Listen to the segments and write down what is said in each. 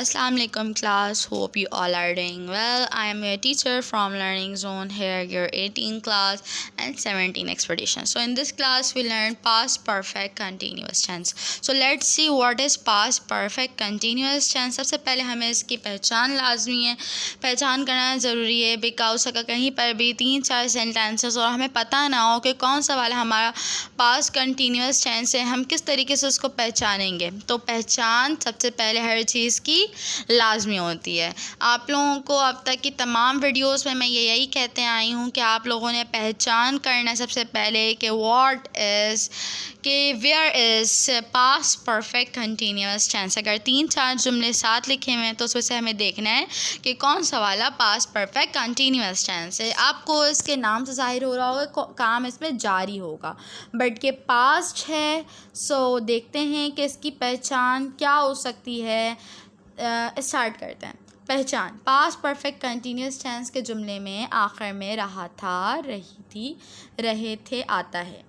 Assalamu alaikum class. Hope you all are doing well. I am your teacher from Learning Zone here, your 18 class and 17 expedition. So in this class we learn past perfect continuous tense. So let's see what is past perfect continuous tense. सबसे पहले हमें इसकी पहचान लाजमी है, पहचान करना ज़रूरी है बिकॉज अगर कहीं पर भी 3-4 सेंटेंसेस और हमें पता ना हो कि कौन सा वाला हमारा पास्ट कंटिन्यूस टेंस है, हम किस तरीके से उसको पहचानेंगे। तो पहचान सबसे पहले हर चीज़ की लाजमी होती है। आप लोगों को अब तक की तमाम वीडियोस में मैं यही कहते आई हूँ कि आप लोगों ने पहचान करना है सबसे पहले कि व्हाट इज़ कि where is past perfect continuous tense. अगर 3-4 जुमले साथ लिखे हुए हैं तो उसमें से हमें देखना है कि कौन सा वाला पास्ट परफेक्ट कंटिन्यूस टेंस है। आपको इसके नाम से ज़ाहिर हो रहा होगा काम इसमें जारी होगा, बट के पास्ट है। सो देखते हैं कि इसकी पहचान क्या हो सकती है। स्टार्ट करते हैं। पहचान पास्ट परफेक्ट कंटिन्यूस टेंस के जुमले में आखिर में रहा था, रही थी, रहे थे आता है।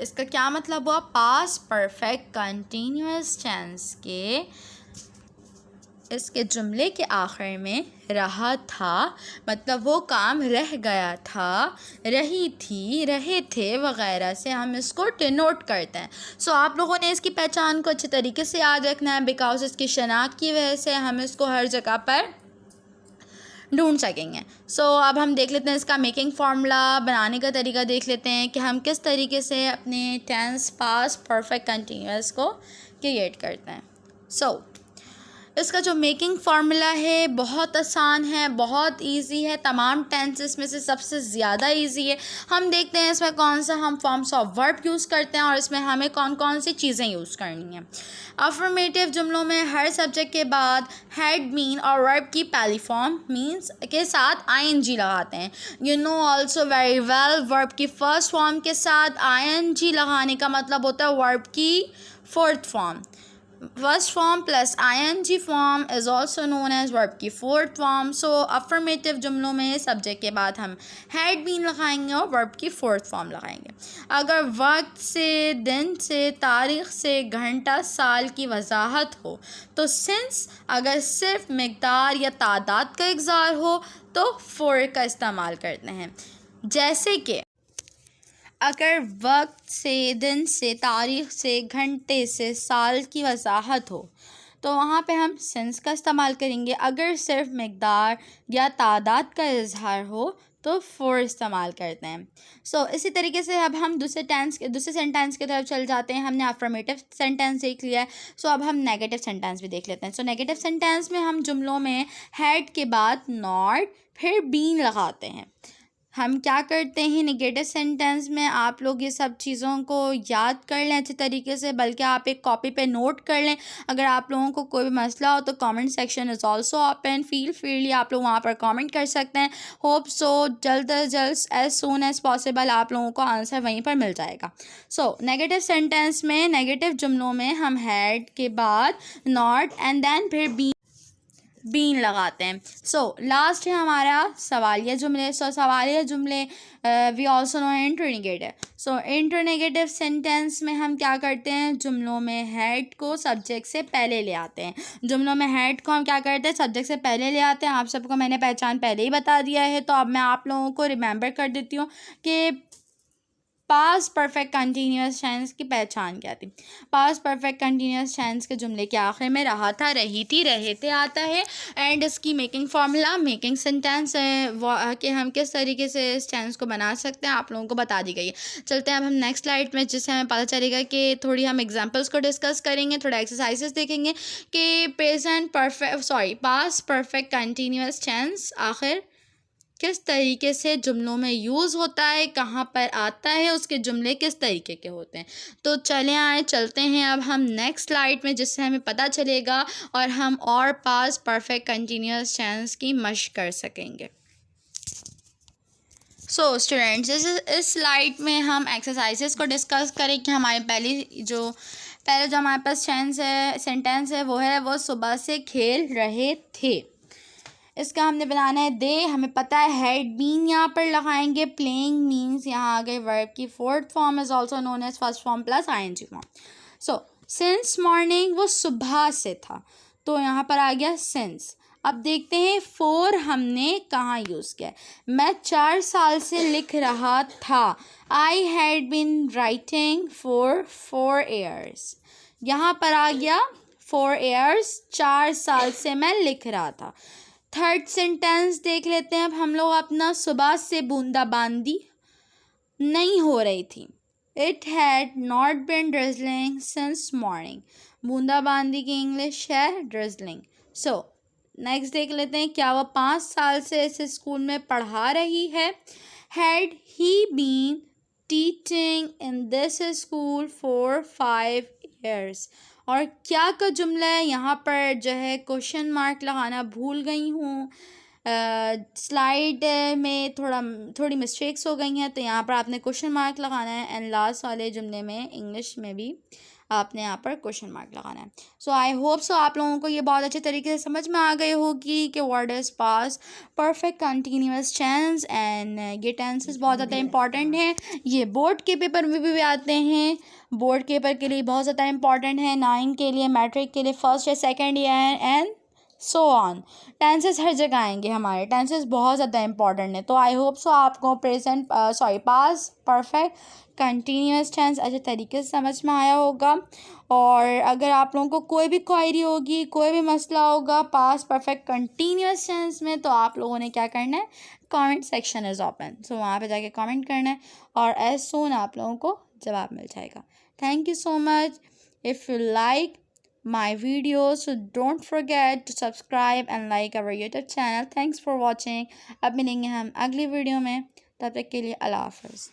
इसका क्या मतलब हुआ? पास्ट परफेक्ट कंटिन्यूस टेंस के इसके जुमले के आखिर में रहा था मतलब वो काम रह गया था, रही थी, रहे थे वगैरह से हम इसको डिनोट करते हैं। आप लोगों ने इसकी पहचान को अच्छे तरीके से याद रखना है बिकॉज इसकी शनाख्त की वजह से हम इसको हर जगह पर ढूंढ सकेंगे। अब हम देख लेते हैं इसका मेकिंग फार्मूला बनाने का तरीका देख लेते हैं कि हम किस तरीके से अपने टेंस पास्ट परफेक्ट कंटिन्यूअस को क्रिएट करते हैं। इसका जो मेकिंग फार्मूला है बहुत आसान है, बहुत इजी है, तमाम टेंसेस में से सबसे ज़्यादा इजी है। हम देखते हैं इसमें कौन सा हम फॉर्म्स ऑफ वर्ब यूज़ करते हैं और इसमें हमें कौन कौन सी चीज़ें यूज़ करनी हैं। अफर्मेटिव जुमलों में हर सब्जेक्ट के बाद हैड बीन और वर्ब की पहली फॉर्म मीन्स के साथ आईएनजी लगाते हैं। You know also very well verb की फर्स्ट फॉर्म के साथ आईएनजी लगाने का मतलब होता है वर्ब की fourth form. First form plus I N G form is also known as verb की फोर्थ फॉर्म। अफर्मेटिव जुमलों में सब्जेक्ट के बाद हम हैड बीन लगाएंगे और वर्ब की फोर्थ फॉर्म लगाएंगे। अगर वक्त से, दिन से, तारीख़ से, घंटा, साल की वजाहत हो तो सिंस, अगर सिर्फ मकदार या तादाद का इज़हार हो तो फॉर का इस्तेमाल करते हैं। जैसे कि अगर वक्त से, दिन से, तारीख़ से, घंटे से, साल की वजाहत हो तो वहाँ पे हम सिंस का इस्तेमाल करेंगे। अगर सिर्फ मकदार या तादाद का इजहार हो तो फॉर इस्तेमाल करते हैं। इसी तरीके से अब हम दूसरे सेंटेंस की तरफ चल जाते हैं। हमने अफर्मेटिव सेंटेंस देख लिया है, अब हम नेगेटिव सेंटेंस भी देख लेते हैं। नेगेटिव सेंटेंस में हम जुमलों में हैड के बाद नॉट फिर बीन लगाते हैं। हम क्या करते हैं नेगेटिव सेंटेंस में, आप लोग ये सब चीज़ों को याद कर लें अच्छे तरीके से, बल्कि आप एक कॉपी पे नोट कर लें। अगर आप लोगों को कोई भी मसला हो तो comment section is also open, feel freely आप लोग वहाँ पर कमेंट कर सकते हैं। होप जल्द अज जल्द एज सून एज़ पॉसिबल आप लोगों को आंसर वहीं पर मिल जाएगा। नेगेटिव सेंटेंस में, नेगेटिव जुमलों में हम हैड के बाद नॉट एंड देन फिर बीन लगाते हैं। लास्ट है हमारा सवालिया जुमले। सवालिया जुमले वी ऑल्सो नो इंटरनेगेटिव। इंटरनेगेटिव सेंटेंस में हम क्या करते हैं, जुमलों में हैड को सब्जेक्ट से पहले ले आते हैं। जुमलों में हैड को हम क्या करते हैं, सब्जेक्ट से पहले ले आते हैं। आप सबको मैंने पहचान पहले ही बता दिया है, तो अब मैं आप लोगों को रिमेंबर कर देती हूँ कि पास्ट परफेक्ट कंटिन्यूस टेंस की पहचान क्या थी। पास्ट परफेक्ट कंटिन्यूस टेंस के जुमले के आखिर में रहा था, रही थी, रहे थे आता है। एंड इसकी मेकिंग फार्मूला, मेकिंग सेंटेंस है कि हम किस तरीके से इस टेंस को बना सकते हैं आप लोगों को बता दी गई है। चलते हैं अब हम नेक्स्ट स्लाइड में, जिससे हमें पता चलेगा कि थोड़ी हम एग्जाम्पल्स को डिस्कस करेंगे, थोड़ा एक्सरसाइजेस देखेंगे कि पास्ट परफेक्ट कंटिन्यूस टेंस आखिर किस तरीके से जुमलों में यूज़ होता है, कहाँ पर आता है, उसके जुमले किस तरीके के होते हैं। तो चलते हैं अब हम नेक्स्ट स्लाइड में, जिससे हमें पता चलेगा और हम और पास्ट परफेक्ट कंटिन्यूस टेंस की मशक कर सकेंगे। स्टूडेंट्स इस स्लाइड में हम एक्सरसाइजेस को डिस्कस करें कि हमारे पहले जो हमारे पास सेंटेंस है वो सुबह से खेल रहे थे। इसका हमने बनाना है दे, हमें पता है हैड बीन यहाँ पर लगाएंगे। प्लेइंग मीन्स यहाँ आ गए वर्ब की fourth form is also known as first form plus I N G form. Since morning वो सुबह से था, तो यहाँ पर आ गया सिंस। अब देखते हैं फॉर हमने कहाँ यूज़ किया है। मैं 4 साल से लिख रहा था। I had been writing for 4 years। यहाँ पर आ गया 4 years, 4 साल से मैं लिख रहा था। थर्ड सेंटेंस देख लेते हैं अब हम लोग अपना। सुबह से बूंदाबांदी नहीं हो रही थी। It had not been drizzling since morning. बूंदाबांदी की इंग्लिश है ड्रिजलिंग। सो नेक्स्ट देख लेते हैं क्या वह 5 साल से इस स्कूल में पढ़ा रही है। Had he been teaching in this school for 5 years। और क्या का जुमला है, यहाँ पर जो है क्वेश्चन मार्क लगाना भूल गई हूँ। स्लाइड में थोड़ी मिस्टेक्स हो गई हैं, तो यहाँ पर आपने क्वेश्चन मार्क लगाना है। एंड लास्ट वाले जुमले में इंग्लिश में भी आपने यहाँ पर क्वेश्चन मार्क लगाना है। सो आई होप सो आप लोगों को ये बहुत अच्छे तरीके से समझ में आ गई होगी कि word is past perfect continuous tense. And ये टेंसेस बहुत ज़्यादा इंपॉर्टेंट हैं। ये बोर्ड के पेपर में भी आते हैं। बोर्ड के पेपर के लिए बहुत ज़्यादा इंपॉर्टेंट है, 9 के लिए, मैट्रिक के लिए, फर्स्ट या second year and so on. Tenses हर जगह आएंगे, हमारे टेंसेस बहुत ज़्यादा इंपॉर्टेंट है। तो आई होप सो आपको पास्ट परफेक्ट कंटिन्यूअस टेंस अच्छे तरीके से समझ में आया होगा। और अगर आप लोगों को कोई भी क्वेरी होगी, कोई भी मसला होगा पास्ट परफेक्ट कंटिन्यूअस टेंस में, तो आप लोगों ने क्या करना है, कमेंट सेक्शन इज़ ओपन। सो वहाँ पे जाके कमेंट करना है और एज सून आप लोगों को जवाब मिल जाएगा। Thank you so much. If you like my videos, so don't forget to subscribe and like our YouTube channel. Thanks for watching। अब मिलेंगे हम अगली वीडियो में, तब तक के लिए अल्लाह हाफ़िज़।